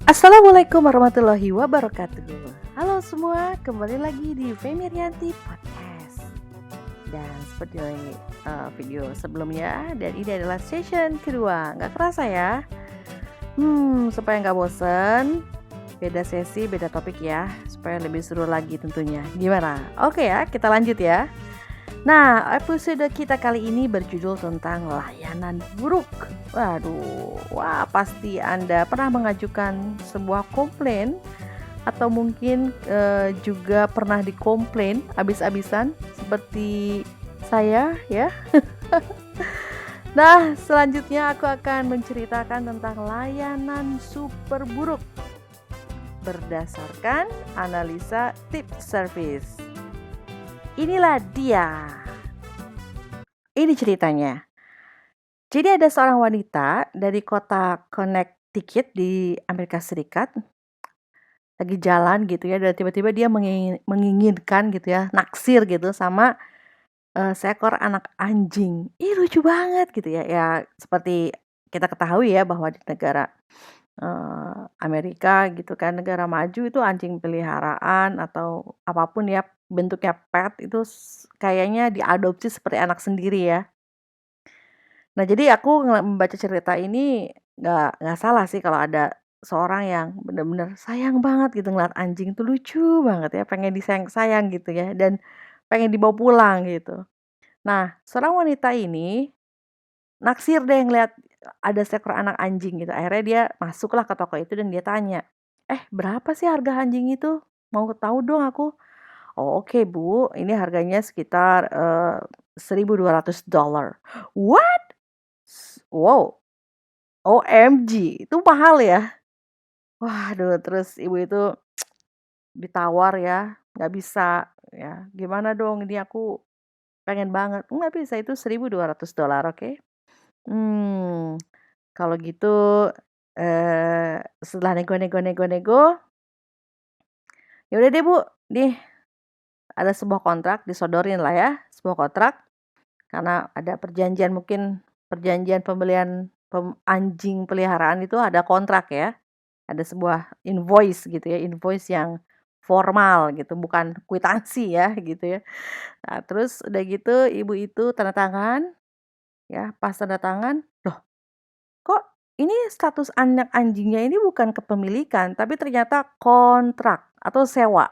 Assalamualaikum warahmatullahi wabarakatuh. Halo semua, kembali lagi di Femirianti Podcast. Dan seperti video sebelumnya, dan ini adalah session kedua. Nggak kerasa ya? Supaya nggak bosen, beda sesi, beda topik ya, supaya lebih seru lagi tentunya. Gimana? Oke ya, kita lanjut ya. Nah, episode kita kali ini berjudul tentang layanan buruk. Waduh, pasti Anda pernah mengajukan sebuah komplain atau mungkin juga pernah dikomplain abis-abisan seperti saya ya. Nah, selanjutnya aku akan menceritakan tentang layanan super buruk berdasarkan analisa tips service. Inilah dia. Ini ceritanya. Jadi ada seorang wanita dari kota Connecticut di Amerika Serikat lagi jalan gitu ya, dan tiba-tiba dia menginginkan gitu ya, naksir gitu sama seekor anak anjing. Ih, lucu banget gitu ya. Ya seperti kita ketahui ya bahwa di negara Amerika gitu kan, negara maju itu anjing peliharaan atau apapun ya bentuknya pet itu kayaknya diadopsi seperti anak sendiri ya. Nah, jadi aku membaca cerita ini nggak salah sih kalau ada seorang yang benar-benar sayang banget gitu ngeliat anjing tuh lucu banget ya, pengen disayang-sayang gitu ya, dan pengen dibawa pulang gitu. Nah, seorang wanita ini naksir deh ngeliat ada seekor anak anjing gitu. Akhirnya dia masuklah ke toko itu dan dia tanya, berapa sih harga anjing itu? Mau tahu dong aku." "Oh, oke Bu, ini harganya sekitar $1.200." What? Wow, OMG, itu mahal ya? Waduh, terus ibu itu ditawar ya, nggak bisa ya, "Gimana dong, ini aku pengen banget." "Nggak bisa, itu $1.200, oke?" Hmm, kalau gitu, setelah nego, "Ya udah deh Bu, nih ada sebuah kontrak," disodorin lah ya, sebuah kontrak, karena ada perjanjian, mungkin perjanjian pembelian anjing peliharaan itu ada kontrak ya. Ada sebuah invoice gitu ya, invoice yang formal gitu, bukan kwitansi ya gitu ya. Nah, terus udah gitu ibu itu tanda tangan ya, pas tanda tangan, loh kok ini status anak anjingnya ini bukan kepemilikan, tapi ternyata kontrak atau sewa.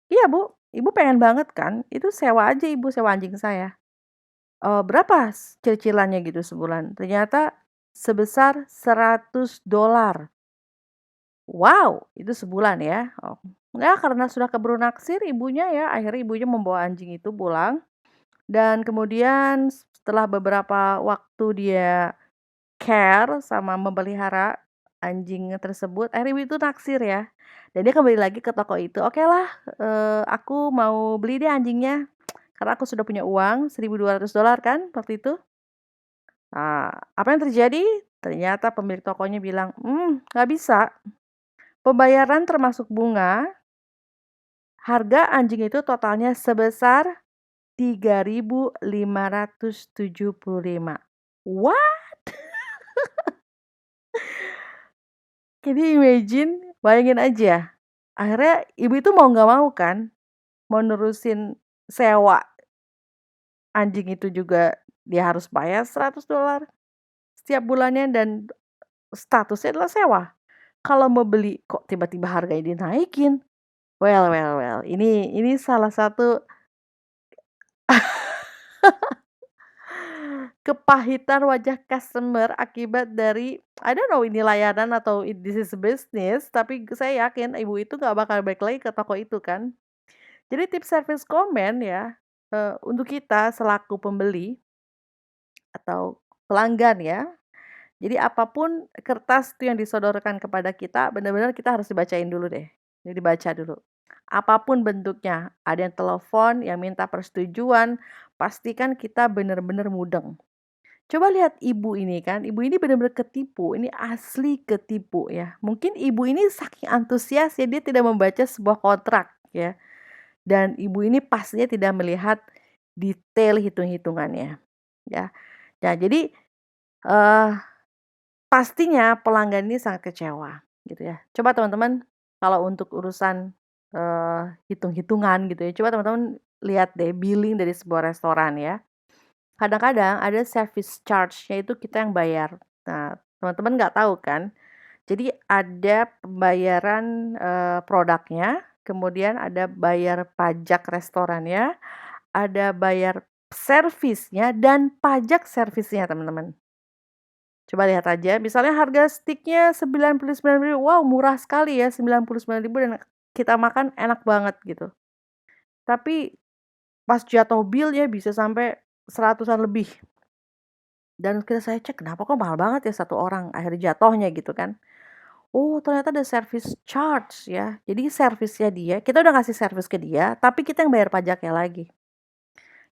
Iya Bu, ibu pengen banget kan, itu sewa aja ibu, sewa anjing saya. Berapa cicilannya gitu sebulan? Ternyata sebesar $100. Wow, itu sebulan ya? Oh, ya karena sudah keburu naksir ibunya ya, akhirnya ibunya membawa anjing itu pulang, dan kemudian setelah beberapa waktu dia care sama memelihara anjing tersebut, akhirnya ibu itu naksir ya, dan dia kembali lagi ke toko itu, "Okelah, aku mau beli deh anjingnya, karena aku sudah punya uang $1.200 kan waktu itu." Nah, apa yang terjadi? Ternyata pemilik tokonya bilang, nggak bisa. Pembayaran termasuk bunga, harga anjing itu totalnya sebesar 3.575. Wah, jadi bayangin aja. Akhirnya ibu itu mau nggak mau kan, mau nerusin sewa anjing itu juga dia harus bayar $100 setiap bulannya dan statusnya adalah sewa. Kalau mau beli kok tiba-tiba harganya dinaikin. Well well well, ini salah satu kepahitan wajah customer akibat dari I don't know ini layanan atau this is business, tapi saya yakin ibu itu nggak bakal balik lagi ke toko itu kan. Jadi tips service komen ya, untuk kita selaku pembeli atau pelanggan ya, jadi apapun kertas itu yang disodorkan kepada kita, benar-benar kita harus dibacain dulu deh, ini dibaca dulu. Apapun bentuknya, ada yang telepon, yang minta persetujuan, pastikan kita benar-benar mudeng. Coba lihat ibu ini kan, ibu ini benar-benar ketipu, ini asli ketipu ya. Mungkin ibu ini saking antusias ya, dia tidak membaca sebuah kontrak ya. Dan ibu ini pastinya tidak melihat detail hitung-hitungannya ya. Nah, jadi eh pastinya pelanggan ini sangat kecewa. gitu ya. Coba teman-teman kalau untuk urusan, hitung-hitungan gitu ya, coba teman-teman lihat deh billing dari sebuah restoran ya. Kadang-kadang ada service charge-nya itu kita yang bayar. Nah, teman-teman nggak tahu kan? Jadi ada pembayaran, produknya, kemudian ada bayar pajak restorannya, ada bayar servisnya, dan pajak servisnya, teman-teman. Coba lihat aja, misalnya harga steaknya 99.000, wow murah sekali ya 99.000 dan kita makan enak banget gitu. Tapi pas jatuh bill ya bisa sampai seratusan lebih. Dan saya cek, kenapa kok mahal banget ya satu orang, akhirnya jatuhnya gitu kan. Oh ternyata ada service charge ya, jadi servisnya dia, kita udah ngasih servis ke dia, tapi kita yang bayar pajaknya lagi.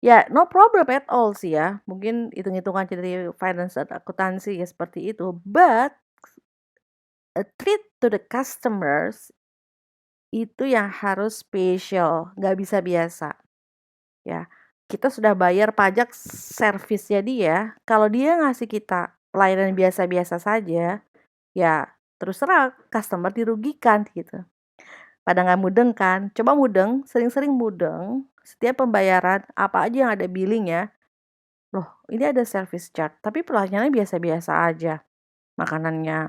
Ya no problem at all sih ya, mungkin hitung-hitungan dari finance dan akuntansi ya seperti itu, but a treat to the customers itu yang harus spesial, nggak bisa biasa, ya. Kita sudah bayar pajak servisnya dia, kalau dia ngasih kita pelayanan biasa-biasa saja, ya terus terang customer dirugikan gitu. Pada nggak mudeng kan? Coba mudeng, sering-sering mudeng, setiap pembayaran apa aja yang ada billing ya, loh ini ada service charge, tapi pelayanannya biasa-biasa aja. Makanannya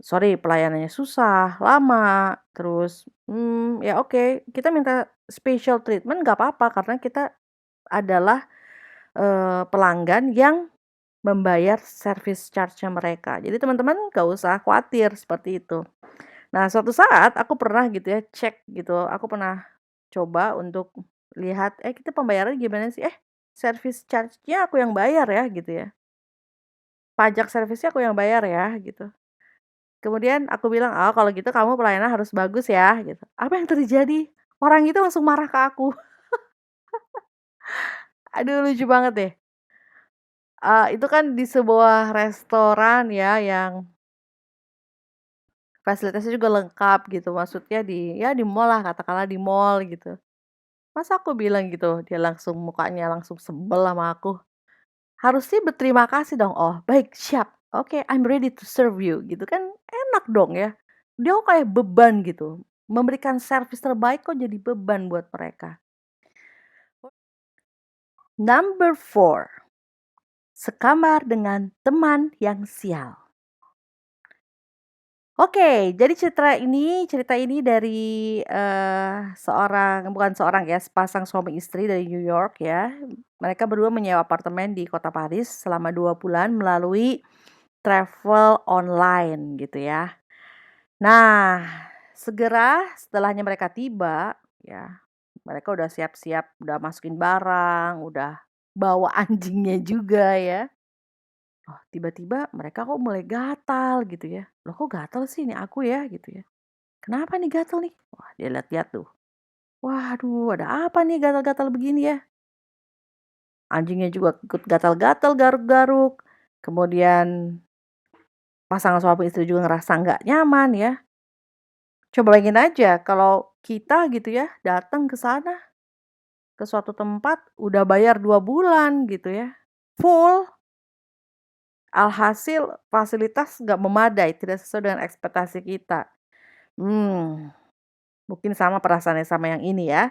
sorry pelayanannya susah, lama, terus, ya oke, kita minta special treatment nggak apa-apa karena kita adalah, pelanggan yang membayar service charge-nya mereka. Jadi teman-teman nggak usah khawatir seperti itu. Nah suatu saat aku pernah gitu ya cek gitu, aku pernah coba untuk lihat, kita pembayaran gimana sih? Service charge-nya aku yang bayar ya gitu ya, pajak servisnya aku yang bayar ya gitu. Kemudian aku bilang, "Oh kalau gitu kamu pelayanan harus bagus ya," gitu. Apa yang terjadi? Orang itu langsung marah ke aku. Aduh lucu banget deh. Itu kan di sebuah restoran ya yang fasilitasnya juga lengkap gitu, maksudnya di mall lah, katakanlah di mall gitu. Masa aku bilang gitu, dia langsung mukanya langsung sebel sama aku. Harusnya berterima kasih dong, "Oh baik siap, oke I'm ready to serve you," gitu kan enak dong ya. Dia kok kayak beban gitu, memberikan servis terbaik kok jadi beban buat mereka. Number four, sekamar dengan teman yang sial. Oke, jadi cerita ini dari, bukan seorang ya, sepasang suami istri dari New York ya. Mereka berdua menyewa apartemen di kota Paris selama 2 bulan melalui travel online gitu ya. Nah, segera setelahnya mereka tiba, ya, mereka udah siap-siap, udah masukin barang, udah bawa anjingnya juga ya. Oh, tiba-tiba mereka kok mulai gatal gitu ya. Loh kok gatal sih ini aku ya gitu ya. Kenapa nih gatal nih? Wah, dia lihat-lihat tuh. Waduh, ada apa nih gatal-gatal begini ya? Anjingnya juga ikut gatal-gatal, garuk-garuk. Kemudian pasangan suami istri juga ngerasa nggak nyaman ya. Coba bayangin aja kalau kita gitu ya, datang ke sana, ke suatu tempat, udah bayar 2 bulan gitu ya, full, alhasil fasilitas nggak memadai, tidak sesuai dengan ekspektasi kita. Hmm, mungkin sama perasaannya sama yang ini ya.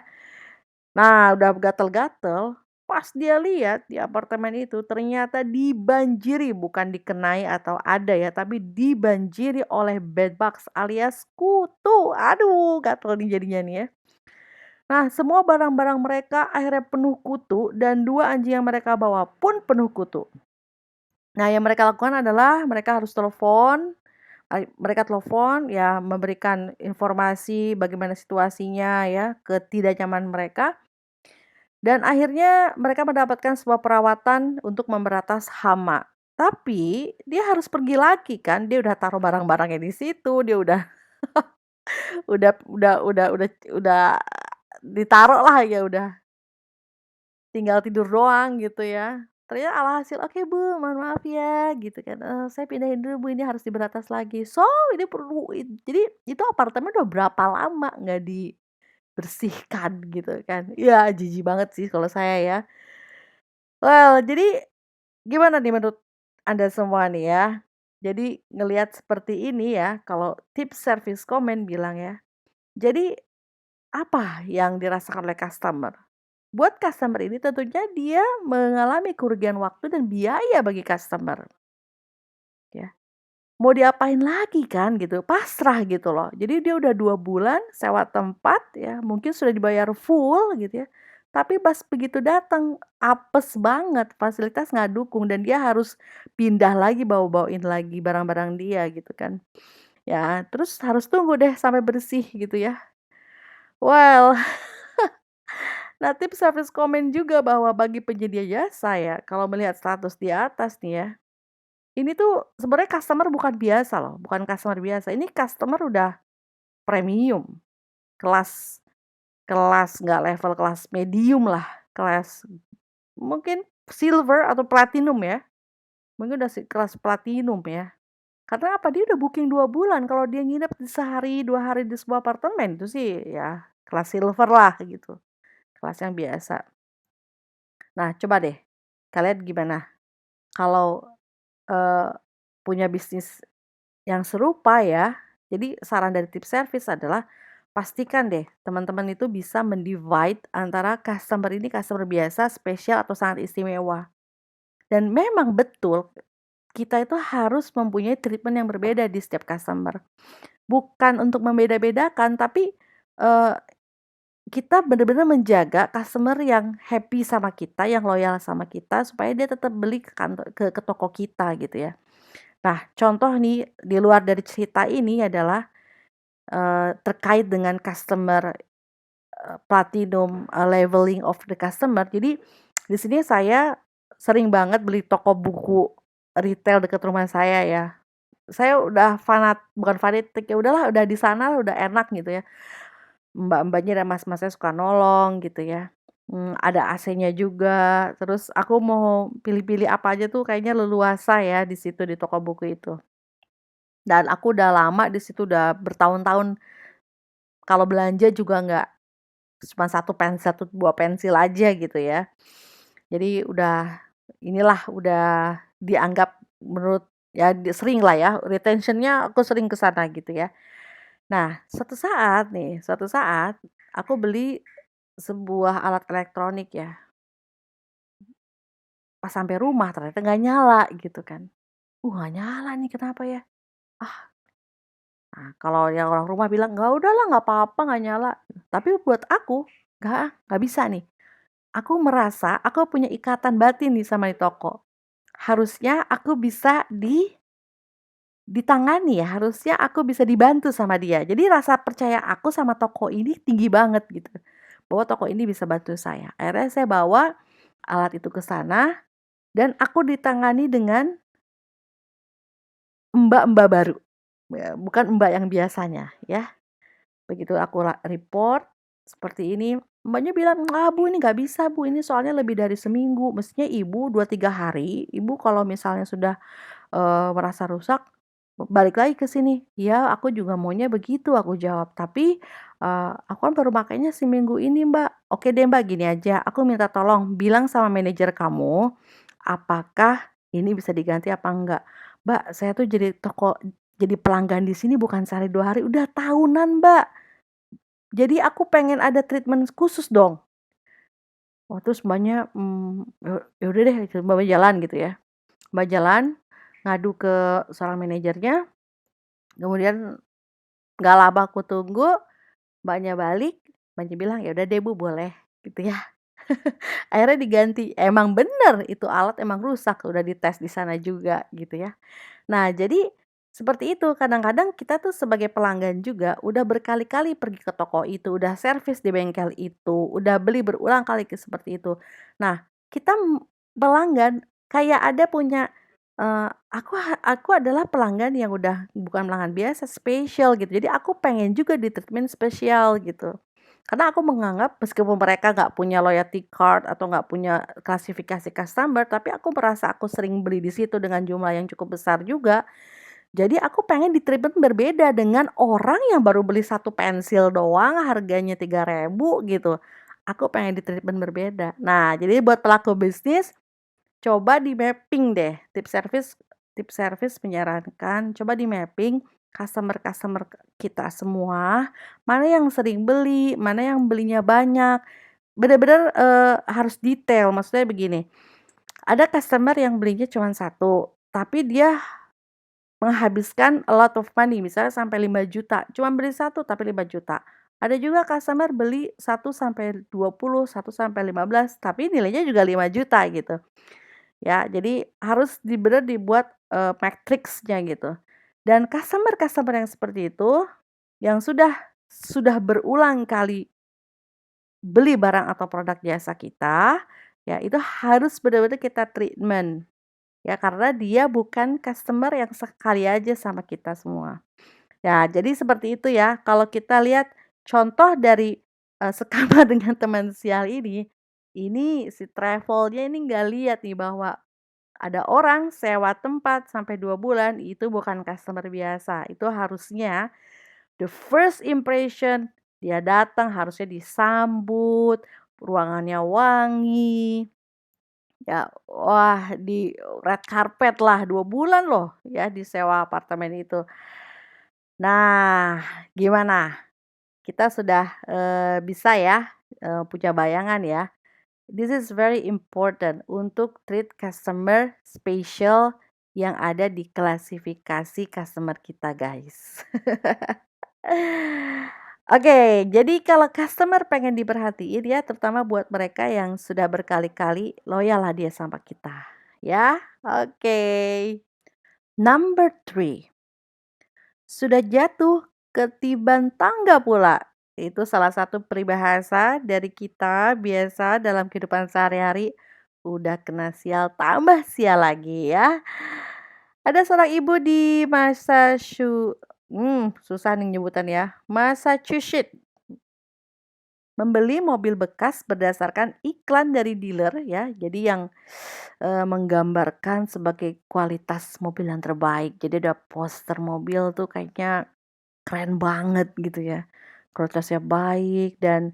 Nah, udah gatel-gatel, pas dia lihat di apartemen itu ternyata dibanjiri, bukan dikenai atau ada ya, tapi dibanjiri oleh bedbugs alias kutu. Aduh, gatel nih jadinya nih ya. Nah, semua barang-barang mereka akhirnya penuh kutu dan 2 anjing yang mereka bawa pun penuh kutu. Nah, yang mereka lakukan adalah mereka telepon ya memberikan informasi bagaimana situasinya ya, ketidaknyamanan mereka dan akhirnya mereka mendapatkan sebuah perawatan untuk memberantas hama. Tapi dia harus pergi lagi kan, dia udah taruh barang-barangnya di situ, dia udah udah ditaruh lah ya udah tinggal tidur doang gitu ya. Ternyata alhasil, "Oke Bu, mohon maaf ya," gitu kan, "saya pindahin dulu Bu, ini harus diberantas lagi." So, ini perlu jadi itu apartemen udah berapa lama nggak dibersihkan gitu kan. Ya jijik banget sih kalau saya ya. Well, jadi gimana nih menurut Anda semua nih ya? Jadi ngelihat seperti ini ya, kalau tips service komen bilang ya, jadi apa yang dirasakan oleh customer? Buat customer ini tentunya dia mengalami kerugian waktu dan biaya bagi customer, ya. Mau diapain lagi kan gitu, pasrah gitu loh. Jadi dia udah 2 bulan sewa tempat ya, mungkin sudah dibayar full gitu ya, tapi pas begitu datang apes banget, fasilitas nggak dukung dan dia harus pindah lagi, bawa-bawain lagi barang-barang dia gitu kan. Ya, terus harus tunggu deh sampai bersih gitu ya. Well, nah tips service komen juga bahwa bagi penyedia jasa ya, kalau melihat status di atas nih ya, ini tuh sebenarnya customer bukan biasa loh, bukan customer biasa, ini customer udah premium, kelas kelas nggak level kelas medium lah, kelas mungkin silver atau platinum ya, mungkin udah kelas platinum ya. Karena apa, dia udah booking 2 bulan, kalau dia nginep sehari, 2 hari di sebuah apartemen itu sih ya kelas silver lah gitu, kelas yang biasa. Nah coba deh, kalian gimana kalau, eee, punya bisnis yang serupa ya, jadi saran dari tips service adalah pastikan deh teman-teman itu bisa mendivide antara customer ini customer biasa, spesial, atau sangat istimewa. Dan memang betul kita itu harus mempunyai treatment yang berbeda di setiap customer. Bukan untuk membeda-bedakan, tapi, eee, kita benar-benar menjaga customer yang happy sama kita, yang loyal sama kita, supaya dia tetap beli ke kantor ke toko kita gitu ya. Nah, contoh nih di luar dari cerita ini adalah, terkait dengan customer, platinum, leveling of the customer. Jadi di sini saya sering banget beli toko buku retail dekat rumah saya ya. Saya udah bukan fanatik, ya udahlah udah di sana udah enak gitu ya. Mbak-mbaknya dan mas-masnya suka nolong gitu ya. Ada AC-nya juga, terus aku mau pilih-pilih apa aja tuh kayaknya leluasa ya di situ di toko buku itu. Dan aku udah lama di situ, udah bertahun-tahun, kalau belanja juga nggak cuma satu 2 pensil aja gitu ya. Jadi udah dianggap menurut ya sering lah ya, retention-nya aku sering ke sana gitu ya. Nah, suatu saat aku beli sebuah alat elektronik ya, pas sampai rumah ternyata nggak nyala gitu kan. Nggak nyala nih kenapa ya? Ah, nah kalau yang orang rumah bilang, "Nggak, udahlah nggak apa-apa nggak nyala." Tapi buat aku, nggak bisa nih. Aku merasa aku punya ikatan batin nih sama di toko. Harusnya aku bisa ditangani ya, harusnya aku bisa dibantu sama dia. Jadi rasa percaya aku sama toko ini tinggi banget gitu, bahwa toko ini bisa bantu saya. Akhirnya saya bawa alat itu ke sana dan aku ditangani dengan mbak-mbak baru, ya bukan mbak yang biasanya ya. Begitu aku report seperti ini, mbaknya bilang, "Ah, Bu, ini nggak bisa, Bu, ini soalnya lebih dari seminggu, mestinya Ibu 2 3 hari, Ibu kalau misalnya sudah, merasa rusak, balik lagi ke sini." "Ya, aku juga maunya begitu," aku jawab, "tapi, aku kan baru makainya seminggu ini, Mbak." "Oke deh, Mbak, gini aja, aku minta tolong bilang sama manajer kamu, apakah ini bisa diganti apa enggak." "Mbak, saya tuh jadi pelanggan di sini bukan sehari 2 hari, udah tahunan, Mbak. Jadi aku pengen ada treatment khusus dong." Oh, terus Mbaknya, ya udah deh gitu, Mbaknya jalan gitu ya. Mbak jalan, ngadu ke seorang manajernya, kemudian nggak lama aku tunggu, Mbaknya balik, Mbaknya bilang, "Ya udah deh Bu, boleh," gitu ya. Akhirnya diganti, emang bener itu alat emang rusak, udah dites di sana juga gitu ya. Nah, jadi seperti itu, kadang-kadang kita tuh sebagai pelanggan juga udah berkali-kali pergi ke toko itu, udah servis di bengkel itu, udah beli berulang kali seperti itu. Nah, kita pelanggan kayak ada punya, aku adalah pelanggan yang udah bukan pelanggan biasa, spesial gitu. Jadi aku pengen juga di-treatment spesial gitu. Karena aku menganggap meskipun mereka nggak punya loyalty card atau nggak punya klasifikasi customer, tapi aku merasa aku sering beli di situ dengan jumlah yang cukup besar juga. Jadi aku pengen di-treatment berbeda dengan orang yang baru beli satu pensil doang harganya 3.000 gitu. Aku pengen di-treatment berbeda. Nah, jadi buat pelaku bisnis, coba di-mapping deh tip service menyarankan coba di-mapping customer-customer kita semua, mana yang sering beli, mana yang belinya banyak. Bener-bener, harus detail, maksudnya begini, ada customer yang belinya cuma satu, tapi dia menghabiskan a lot of money, misalnya sampai 5 juta, cuma beli satu tapi 5 juta. Ada juga customer beli 1 sampai 20, 1 sampai 15, tapi nilainya juga 5 juta gitu. Ya, jadi harus bener dibuat, matriksnya gitu. Dan customer-customer yang seperti itu, yang sudah berulang kali beli barang atau produk jasa kita, ya itu harus benar-benar kita treatment. Ya, karena dia bukan customer yang sekali aja sama kita semua. Ya, jadi seperti itu ya. Kalau kita lihat contoh dari, sekamar dengan teman sial ini si travelnya ini nggak lihat nih bahwa ada orang sewa tempat sampai 2 bulan, itu bukan customer biasa. Itu harusnya the first impression, dia datang harusnya disambut, ruangannya wangi, ya, wah di red carpet lah, 2 bulan loh ya disewa apartemen itu. Nah, gimana? Kita sudah, bisa ya, punya bayangan ya. This is very important untuk treat customer special yang ada di klasifikasi customer kita, guys. Oke, jadi kalau customer pengen diperhatiin ya, terutama buat mereka yang sudah berkali-kali loyal lah dia sama kita, ya. Oke. Number three, sudah jatuh ketiban tangga pula. Itu salah satu peribahasa dari kita biasa dalam kehidupan sehari-hari. Udah kena sial, tambah sial lagi ya. Ada seorang ibu di susah nih nyebutan ya. Massachusetts membeli mobil bekas berdasarkan iklan dari dealer ya. Jadi yang menggambarkan sebagai kualitas mobil yang terbaik. Jadi ada poster mobil tuh kayaknya keren banget gitu ya. Kualitasnya baik dan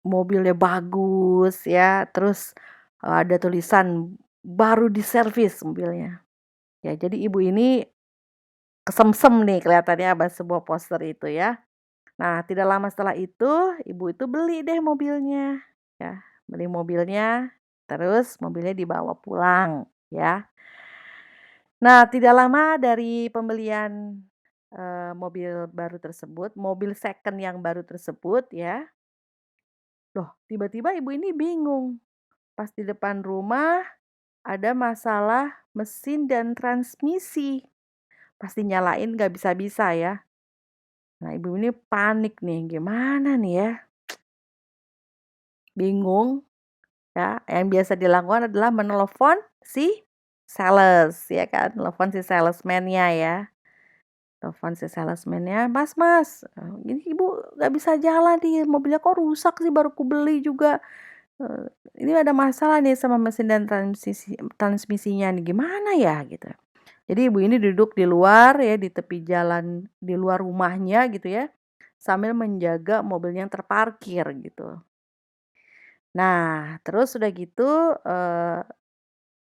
mobilnya bagus ya. Terus ada tulisan baru diservis mobilnya. Ya, jadi ibu ini kesemsem nih kelihatannya sama sebuah poster itu ya. Nah, tidak lama setelah itu, ibu itu beli deh mobilnya, ya. Beli mobilnya, terus mobilnya dibawa pulang, ya. Nah, tidak lama dari pembelian, mobil baru tersebut, mobil second yang baru tersebut ya, loh tiba-tiba ibu ini bingung, pas di depan rumah ada masalah mesin dan transmisi, pas dinyalain nggak bisa-bisa ya. Nah, ibu ini panik nih, gimana nih ya? Bingung ya, yang biasa dilakukan adalah menelpon si sales ya kan, telepon si salesman-nya ya. Telepon si salesman-nya, "Mas Mas, ini Ibu nggak bisa jalan nih, mobilnya kok rusak sih baru kubeli juga, eee, ini ada masalah nih sama mesin dan transmisinya nih, gimana ya?" Gitu. Jadi ibu ini duduk di luar ya, di tepi jalan di luar rumahnya gitu ya, sambil menjaga mobilnya yang terparkir gitu. Nah, terus udah gitu,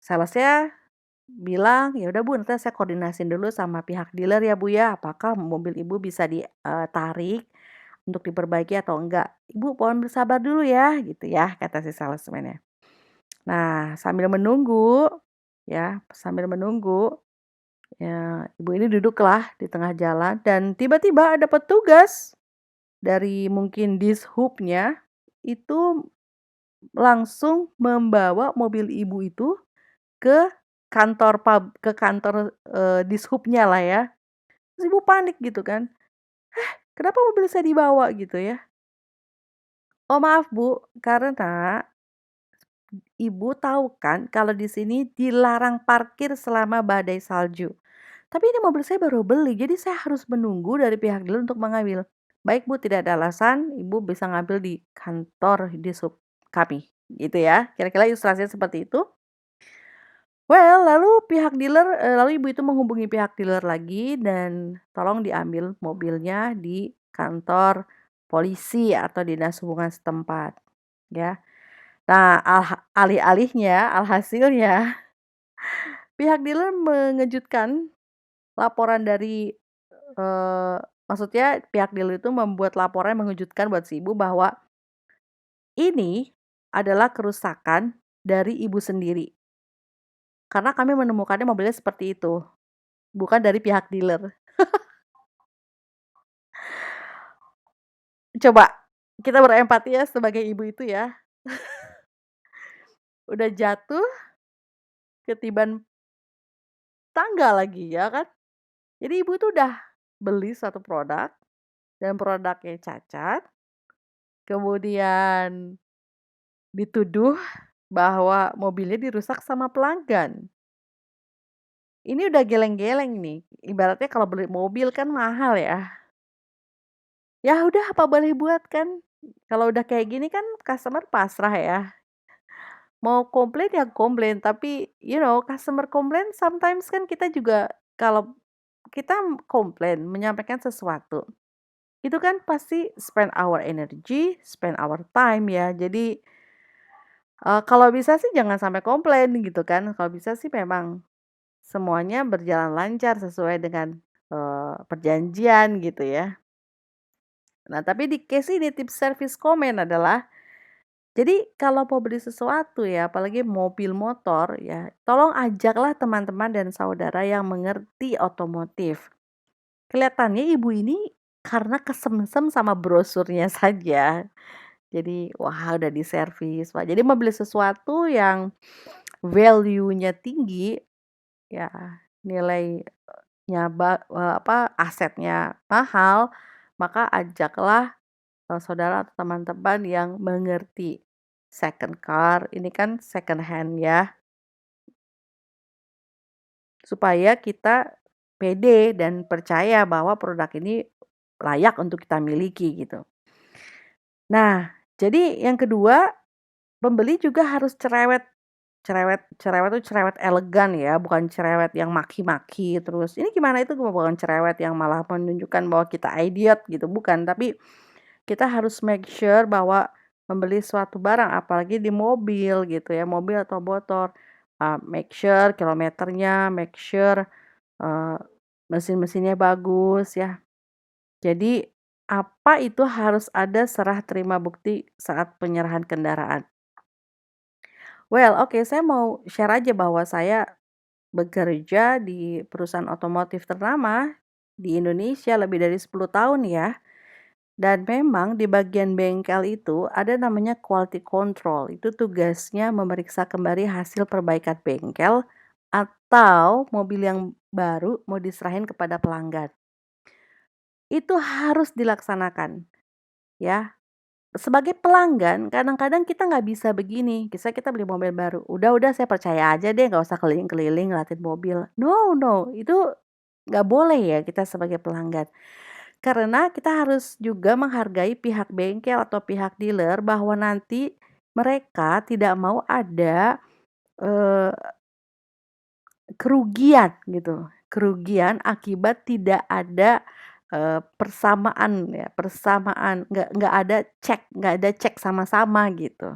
salesnya bilang, "Ya udah Bu, nanti saya koordinasiin dulu sama pihak dealer ya Bu ya, apakah mobil Ibu bisa ditarik untuk diperbaiki atau enggak. Ibu mohon bersabar dulu ya," gitu ya, kata si salesman-nya. Nah, sambil menunggu, ya ibu ini duduklah di tengah jalan dan tiba-tiba ada petugas dari mungkin dishub-nya itu langsung membawa mobil ibu itu ke kantor, dishub-nya lah ya. Terus ibu panik gitu kan, "Kenapa mobil saya dibawa?" Gitu ya. "Oh maaf Bu, karena Ibu tahu kan kalau di sini dilarang parkir selama badai salju. Tapi ini mobil saya baru beli, jadi saya harus menunggu dari pihak dealer untuk mengambil." "Baik Bu, tidak ada alasan, Ibu bisa ngambil di kantor dishub kami." Gitu ya, kira-kira ilustrasinya seperti itu. Well, lalu ibu itu menghubungi pihak dealer lagi dan tolong diambil mobilnya di kantor polisi atau dinas hubungan setempat, ya. Nah, alhasilnya Pihak dealer mengejutkan laporan dari, maksudnya pihak dealer itu membuat laporan yang mengejutkan buat si ibu bahwa ini adalah kerusakan dari ibu sendiri, karena kami menemukannya mobilnya seperti itu, bukan dari pihak dealer. Coba kita berempati ya sebagai ibu itu ya, udah jatuh, ketiban tangga lagi ya kan. Jadi ibu itu udah beli suatu produk dan produknya cacat, kemudian dituduh bahwa mobilnya dirusak sama pelanggan. Ini udah geleng-geleng nih, ibaratnya kalau beli mobil kan mahal ya. Ya udah apa boleh buat kan, kalau udah kayak gini kan customer pasrah ya. Mau komplain ya komplain, tapi customer komplain sometimes kan kita juga kalau kita komplain, menyampaikan sesuatu, itu kan pasti spend our energy, spend our time ya. Jadi, kalau bisa sih jangan sampai komplain gitu kan, kalau bisa sih memang semuanya berjalan lancar sesuai dengan, perjanjian gitu ya. Nah, tapi di case ini tips service komen adalah, jadi kalau mau beli sesuatu ya, apalagi mobil motor ya, tolong ajaklah teman-teman dan saudara yang mengerti otomotif. Kelihatannya ibu ini karena kesemsem sama brosurnya saja. Jadi, wah udah diservis, Pak. Jadi mau beli sesuatu yang value-nya tinggi, ya nilainya asetnya mahal, maka ajaklah, saudara atau teman-teman yang mengerti second car, ini kan second hand ya, supaya kita pede dan percaya bahwa produk ini layak untuk kita miliki gitu. Nah, jadi yang kedua, pembeli juga harus cerewet. Cerewet tuh cerewet elegan ya, bukan cerewet yang maki-maki terus, "Ini gimana?" Itu bukan cerewet yang malah menunjukkan bahwa kita idiot gitu, bukan. Tapi kita harus make sure bahwa membeli suatu barang, apalagi di mobil gitu ya, mobil atau motor, make sure kilometernya, make sure, eee, mesin-mesinnya bagus ya. Jadi, apa itu harus ada serah terima bukti saat penyerahan kendaraan. Well, oke, saya mau share aja bahwa saya bekerja di perusahaan otomotif ternama di Indonesia lebih dari 10 tahun ya. Dan memang di bagian bengkel itu ada namanya quality control. Itu tugasnya memeriksa kembali hasil perbaikan bengkel atau mobil yang baru mau diserahin kepada pelanggan. Itu harus dilaksanakan ya. Sebagai pelanggan, kadang-kadang kita nggak bisa begini, kita beli mobil baru, udah saya percaya aja deh nggak usah keliling-keliling ngeliatin mobil. No, no, itu nggak boleh ya kita sebagai pelanggan. Karena kita harus juga menghargai pihak bengkel atau pihak dealer bahwa nanti mereka tidak mau ada, eee, kerugian gitu, kerugian akibat tidak ada, persamaan, nggak ada cek sama-sama gitu.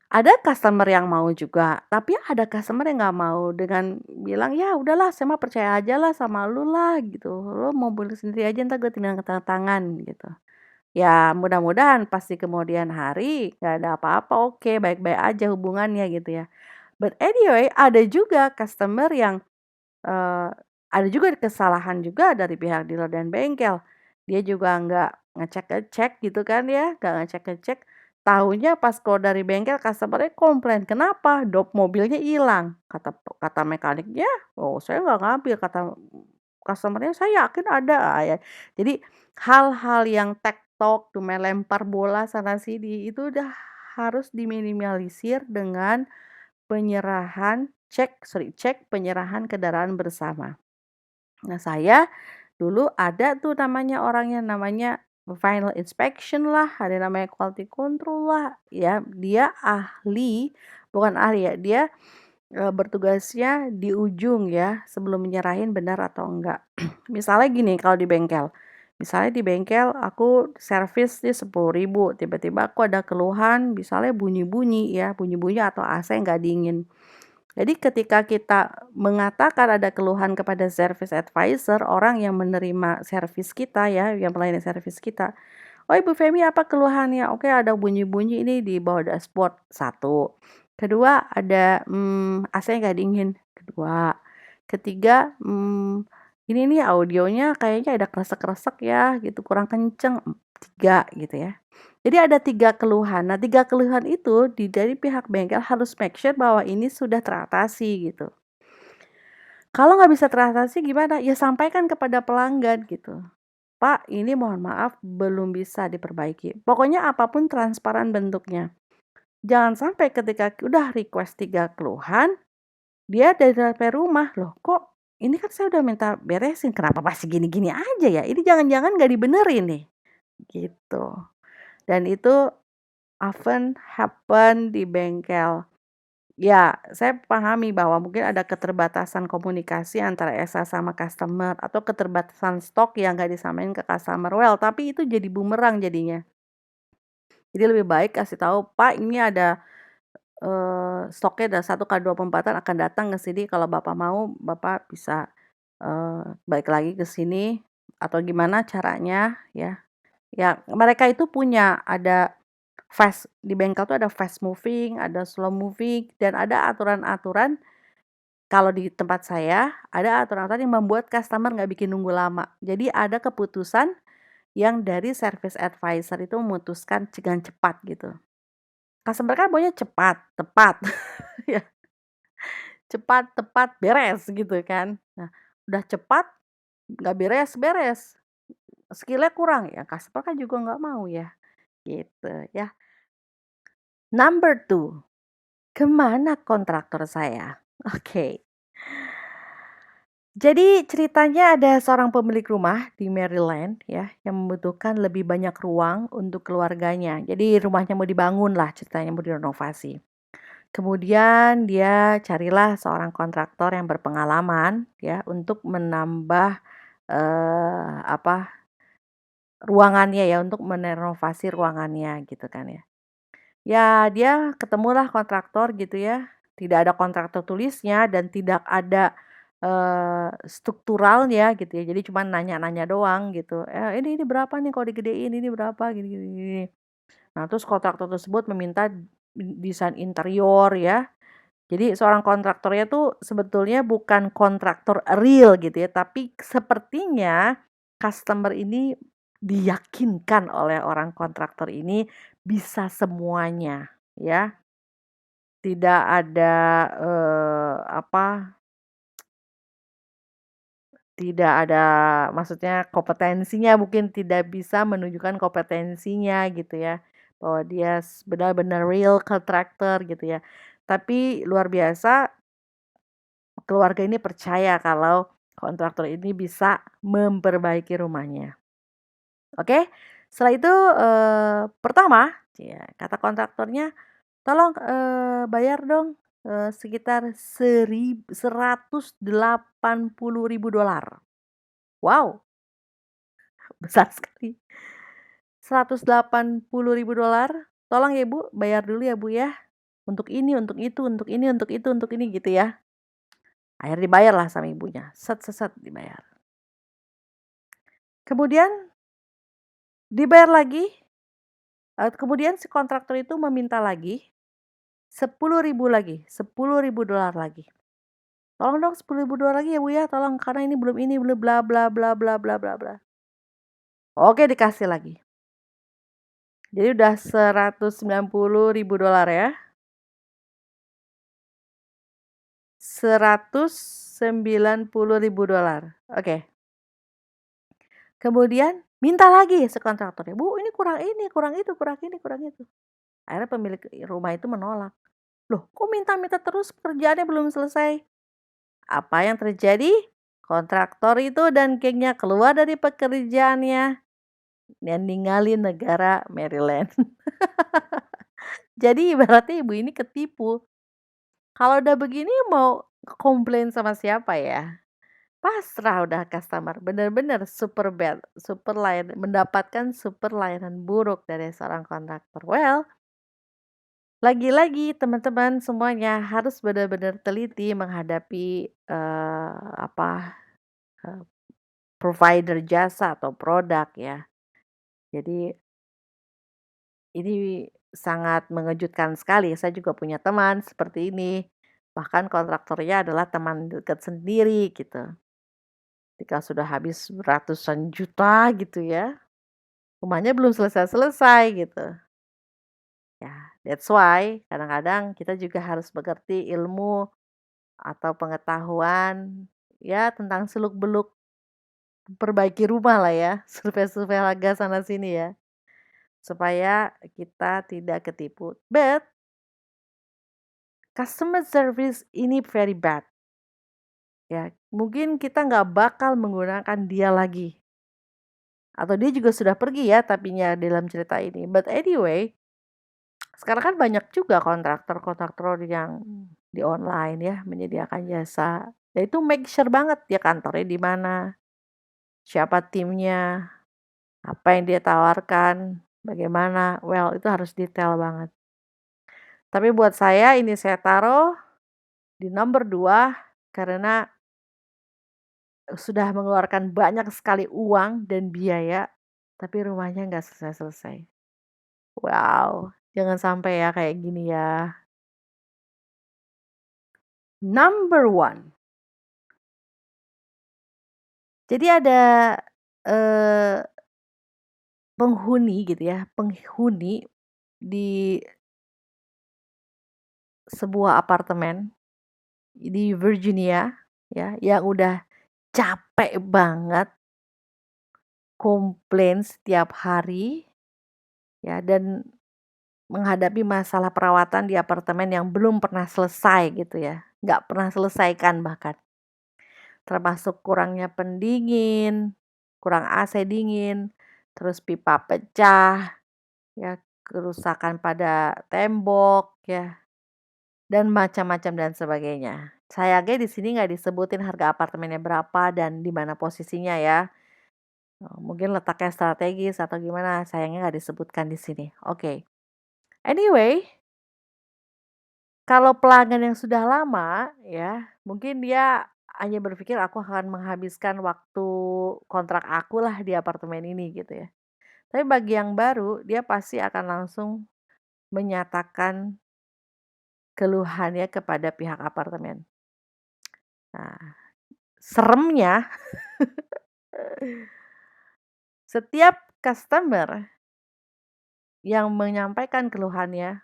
Ada customer yang mau juga, tapi ada customer yang nggak mau dengan bilang, "Ya udahlah saya mah percaya aja lah sama lu lah," gitu, "lu mau beli sendiri aja entar gue tinggal tanda tangan," gitu. Ya mudah-mudahan pas di kemudian hari nggak ada apa-apa, oke, baik-baik aja hubungannya gitu ya. But anyway ada juga customer yang, eee, ada juga kesalahan juga dari pihak dealer dan bengkel. Dia juga nggak ngecek-ngecek gitu kan ya, nggak ngecek-ngecek, tahunya pas keluar dari bengkel customer-nya komplain, "Kenapa? Dop mobilnya hilang." Kata kata mekaniknya, "Oh saya nggak ngambil," kata customer-nya, "Saya yakin ada." Ya. Jadi hal-hal yang tektok, tuh melempar bola sana sini, itu udah harus diminimalisir dengan cek penyerahan kendaraan bersama. Nah, saya dulu ada tuh namanya orangnya, namanya final inspection lah, ada namanya quality control lah, ya. Dia ahli, bukan ahli ya, dia, bertugasnya di ujung ya, sebelum menyerahin benar atau enggak. Misalnya gini kalau di bengkel, misalnya di bengkel aku servis nih 10.000, tiba-tiba aku ada keluhan misalnya bunyi-bunyi ya, bunyi-bunyi atau AC nggak dingin. Jadi ketika kita mengatakan ada keluhan kepada service advisor, orang yang menerima servis kita ya, yang melayani servis kita, "Oh, Ibu Femi apa keluhannya?" Oke, ada bunyi-bunyi ini di bawah dashboard, satu. Kedua ada, AC nggak dingin, kedua. Ketiga, ini nih audionya kayaknya ada kresek-kresek ya gitu, kurang kenceng, tiga gitu ya. Jadi ada 3 keluhan. Nah, 3 keluhan itu dari pihak bengkel harus make sure bahwa ini sudah teratasi gitu. Kalau nggak bisa teratasi gimana? Ya sampaikan kepada pelanggan gitu. "Pak, ini mohon maaf belum bisa diperbaiki." Pokoknya apapun transparan bentuknya. Jangan sampai ketika udah request 3 keluhan, dia dari sampai rumah, "Loh kok ini kan saya udah minta beresin, kenapa masih gini-gini aja ya? Ini jangan-jangan nggak dibenerin nih?" Gitu. Dan itu often happen di bengkel. Ya, saya pahami bahwa mungkin ada keterbatasan komunikasi antara SA sama customer atau keterbatasan stok yang nggak disampaikan ke customer well, tapi itu jadi bumerang jadinya. Jadi lebih baik kasih tahu, "Pak, ini ada, stoknya ada 1 kali 24-an akan datang ke sini, kalau Bapak mau, Bapak bisa, balik lagi ke sini atau gimana caranya," ya. Ya, mereka itu punya ada fast di bengkel tuh ada fast moving, ada slow moving, dan ada aturan-aturan. Kalau di tempat saya, ada aturan-aturan yang membuat customer nggak bikin nunggu lama. Jadi ada keputusan yang dari service advisor itu memutuskan dengan cepat gitu. Customer kan maunya cepat, tepat, ya, cepat, tepat, beres gitu kan. Nah, udah cepat, nggak beres-beres, skill kurang, ya customer kan juga nggak mau ya, gitu ya. Number two, kemana kontraktor saya? Oke. Jadi ceritanya ada seorang pemilik rumah di Maryland ya, yang membutuhkan lebih banyak ruang untuk keluarganya. Jadi rumahnya mau dibangun lah ceritanya, mau direnovasi. Kemudian dia carilah seorang kontraktor yang berpengalaman ya untuk menambah, ruangannya ya, untuk merenovasi ruangannya gitu kan ya. Ya dia ketemulah kontraktor gitu ya, tidak ada kontrak tertulisnya dan tidak ada, strukturalnya gitu ya, jadi cuma nanya-nanya doang gitu, ini berapa nih kalau digedein, ini berapa, gini gini gini." Nah terus kontraktor tersebut meminta desain interior ya, jadi seorang kontraktornya tuh sebetulnya bukan kontraktor real gitu ya, tapi sepertinya customer ini diyakinkan oleh orang kontraktor ini bisa semuanya ya. Tidak ada, tidak ada maksudnya kompetensinya, mungkin tidak bisa menunjukkan kompetensinya gitu ya, bahwa dia benar-benar real contractor gitu ya. Tapi luar biasa keluarga ini percaya kalau kontraktor ini bisa memperbaiki rumahnya. Oke, setelah itu, pertama, ya kata kontraktornya, "Tolong, bayar dong, sekitar $180.000." Wow, besar sekali. $180.000, "Tolong ya Bu, bayar dulu ya Bu ya, untuk ini, untuk itu, untuk ini, untuk itu, untuk ini," gitu ya. Akhirnya dibayarlah sama ibunya, set set set, dibayar. Kemudian dibayar lagi, kemudian si kontraktor itu meminta lagi 10.000 lagi, $10.000 lagi. "Tolong dong $10.000 lagi ya Bu ya, tolong karena ini belum bla bla bla bla bla bla bla." Oke, dikasih lagi. Jadi udah $190.000 ya, $190.000. Oke. Kemudian minta lagi si kontraktornya, "Bu, ini kurang ini, kurang itu, kurang ini, kurang itu." Akhirnya pemilik rumah itu menolak. "Loh, kok minta-minta terus, pekerjaannya belum selesai?" Apa yang terjadi? Kontraktor itu dan gengnya keluar dari pekerjaannya dan ninggalin negara Maryland. Jadi ibaratnya ibu ini ketipu. Kalau udah begini mau komplain sama siapa ya? Pasrah udah customer, bener-bener super bad, mendapatkan super layanan buruk dari seorang kontraktor. Well, Lagi-lagi teman-teman semuanya harus benar-benar teliti menghadapi, apa, eee, provider jasa atau produk ya. Jadi ini sangat mengejutkan sekali, saya juga punya teman seperti ini, bahkan kontraktornya adalah teman dekat sendiri gitu. Ketika sudah habis ratusan juta gitu ya, rumahnya belum selesai-selesai gitu. Ya, that's why kadang-kadang kita juga harus mengerti ilmu atau pengetahuan ya tentang seluk-beluk perbaiki rumah lah ya, survei-survei harga sana sini ya, supaya kita tidak ketipu. But customer service ini very bad ya, mungkin kita nggak bakal menggunakan dia lagi, atau dia juga sudah pergi ya tapinya dalam cerita ini. But anyway, sekarang kan banyak juga kontraktor-kontraktor yang di online ya, menyediakan jasa. Dan itu make sure banget dia kantornya di mana, siapa timnya, apa yang dia tawarkan, bagaimana. Well, itu harus detail banget. Tapi buat saya ini saya taruh di nomor 2 karena sudah mengeluarkan banyak sekali uang dan biaya, tapi rumahnya nggak selesai-selesai. Wow, jangan sampai ya kayak gini ya. Number one. Jadi ada, eee, penghuni gitu ya, penghuni di sebuah apartemen di Virginia ya, yang udah capek banget komplain setiap hari ya, dan menghadapi masalah perawatan di apartemen yang belum pernah selesai gitu ya, nggak pernah selesaikan bahkan. Termasuk kurangnya pendingin, kurang AC dingin, terus pipa pecah ya, kerusakan pada tembok ya, dan macam-macam dan sebagainya. Sayangnya di sini nggak disebutin harga apartemennya berapa dan di mana posisinya ya. Mungkin letaknya strategis atau gimana, sayangnya nggak disebutkan di sini. Oke. Anyway, kalau pelanggan yang sudah lama ya, mungkin dia hanya berpikir aku akan menghabiskan waktu kontrak aku lah di apartemen ini gitu ya. Tapi bagi yang baru, dia pasti akan langsung menyatakan keluhannya kepada pihak apartemen. Nah, seremnya setiap customer yang menyampaikan keluhannya,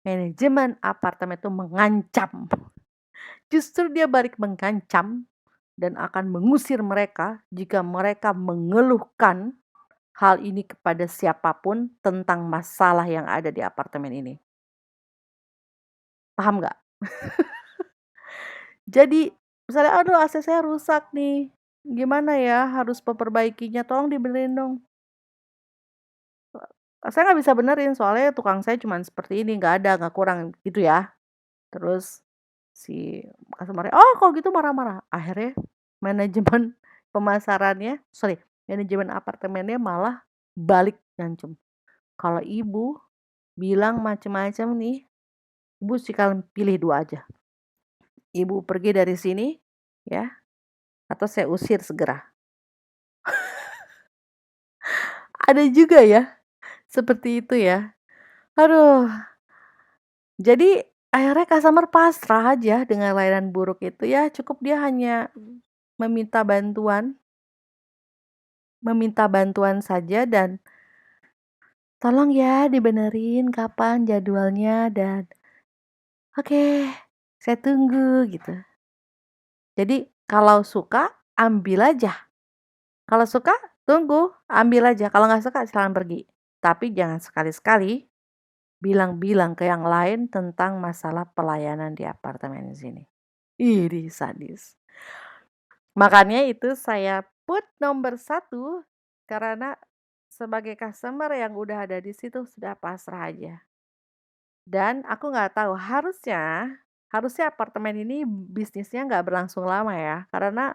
manajemen apartemen itu mengancam. Justru dia balik mengancam dan akan mengusir mereka jika mereka mengeluhkan hal ini kepada siapapun tentang masalah yang ada di apartemen ini. Paham nggak? Jadi, misalnya, "Aduh AC saya rusak nih, gimana ya harus memperbaikinya, tolong dibenerin dong." Saya nggak bisa benerin soalnya tukang saya cuman seperti ini, nggak ada, nggak kurang, gitu ya. Terus si customer-nya, "Oh kalau gitu marah-marah." Akhirnya manajemen pemasarannya manajemen apartemennya malah balik ngancem, "Kalau ibu bilang macem-macem nih, ibu sekalian pilih 2 aja. Ibu pergi dari sini, ya, atau saya usir segera." Ada juga ya, seperti itu ya. Aduh, jadi akhirnya customer pasrah aja dengan layanan buruk itu ya, cukup dia hanya meminta bantuan meminta bantuan saja dan, "Tolong ya dibenerin kapan jadwalnya," dan, "Oke, saya tunggu," gitu. Jadi kalau suka ambil aja, kalau suka tunggu, ambil aja, kalau nggak suka silakan pergi. Tapi jangan sekali-sekali bilang-bilang ke yang lain tentang masalah pelayanan di apartemen di sini. Ih, sadis. Makanya itu saya put nomor 1 karena sebagai customer yang udah ada di situ sudah pasrah aja. Dan aku nggak tahu harusnya harusnya apartemen ini bisnisnya nggak berlangsung lama ya, karena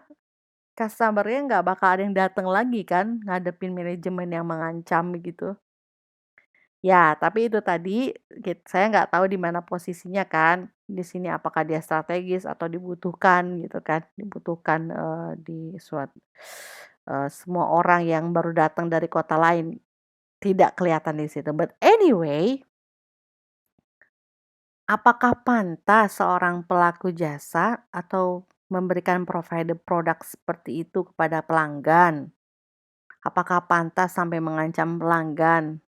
customer-nya nggak bakal ada yang datang lagi kan ngadepin manajemen yang mengancam gitu. Ya, tapi itu tadi saya nggak tahu di mana posisinya kan, di sini apakah dia strategis atau dibutuhkan gitu kan, dibutuhkan, semua orang yang baru datang dari kota lain, tidak kelihatan di situ. But anyway, apakah pantas seorang pelaku jasa atau memberikan provider produk seperti itu kepada pelanggan? Apakah pantas sampai mengancam pelanggan?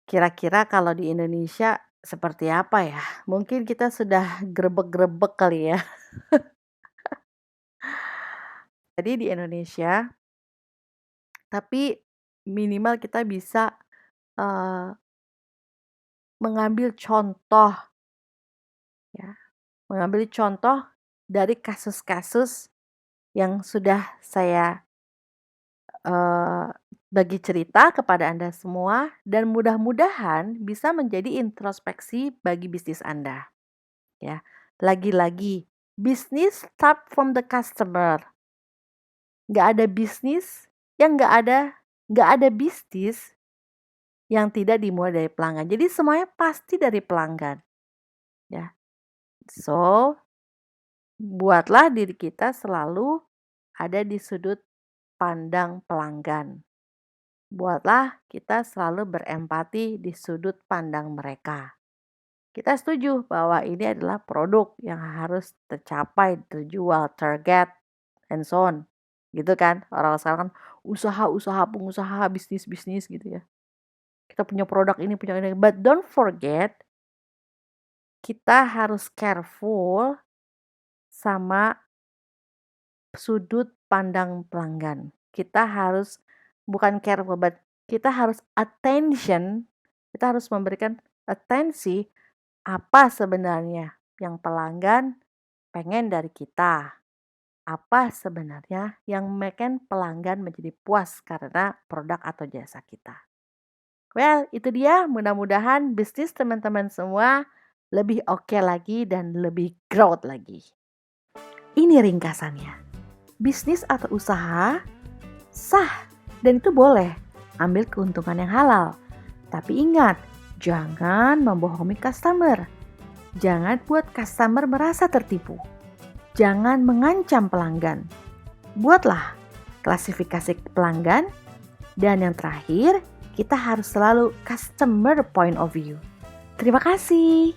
Kira-kira kalau di Indonesia seperti apa ya? Mungkin kita sudah grebek-grebek kali ya. Jadi di Indonesia, tapi minimal kita bisa, eee, mengambil contoh ya, mengambil contoh dari kasus-kasus yang sudah saya, eee, bagi cerita kepada Anda semua dan mudah-mudahan bisa menjadi introspeksi bagi bisnis Anda, ya. Lagi-lagi, bisnis start from the customer. Nggak ada bisnis yang nggak ada bisnis yang tidak dimulai dari pelanggan. Jadi semuanya pasti dari pelanggan, ya. So, buatlah diri kita selalu ada di sudut pandang pelanggan. Buatlah kita selalu berempati di sudut pandang mereka. Kita setuju bahwa ini adalah produk yang harus tercapai, terjual, target, and so on. Gitu kan? Orang sekarang kan usaha-usaha, pengusaha, bisnis-bisnis gitu ya. Kita punya produk ini, punya ini. But don't forget, kita harus careful sama sudut pandang pelanggan. Kita harus bukan careful, but kita harus attention, kita harus memberikan atensi apa sebenarnya yang pelanggan pengen dari kita. Apa sebenarnya yang bikin pelanggan menjadi puas karena produk atau jasa kita. Well, itu dia. Mudah-mudahan bisnis teman-teman semua lebih oke lagi dan lebih growth lagi. Ini ringkasannya. Bisnis atau usaha sah dan itu boleh. Ambil keuntungan yang halal. Tapi ingat, jangan membohongi customer. Jangan buat customer merasa tertipu. Jangan mengancam pelanggan. Buatlah klasifikasi pelanggan. Dan yang terakhir, kita harus selalu customer point of view. Terima kasih.